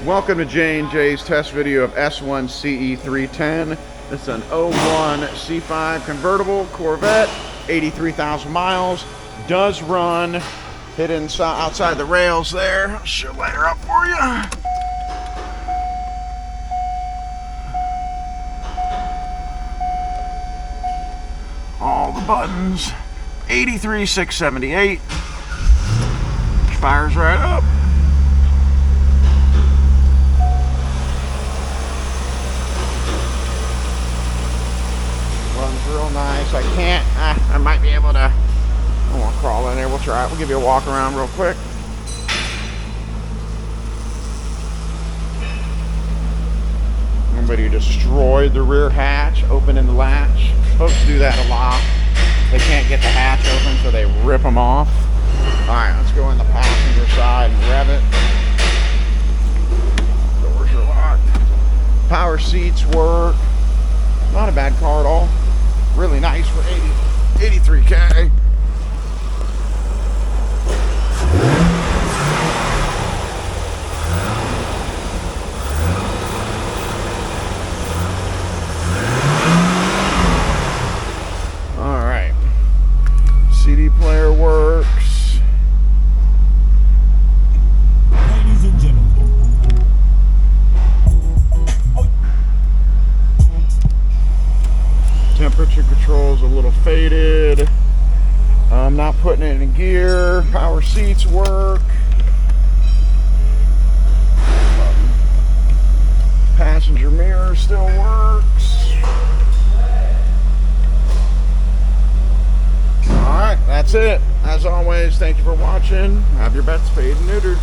Welcome to J&J's test video of S1 CE310. This is an 01 C5 convertible Corvette, 83,000 miles. Does run, hit inside, outside the rails there. I'll show later up for you. All the buttons, 83,678. Fires right up. Runs real nice. I can't, I might be able to, I won't crawl in there. We'll try it. We'll give you a walk around real quick. Somebody destroyed the rear hatch, opening the latch. Folks do that a lot. They can't get the hatch open, so they rip them off. All right, let's go in the passenger side and rev it. Doors are locked. Power seats work. Not a bad car at all. Really nice for 83K. All right. CD player works. Ladies and gentlemen. Temperature control is a little faded. I'm not putting it in gear. Power seats work. Passenger mirror still works. Alright, that's it. As always, thank you for watching. Have your bets paid and neutered.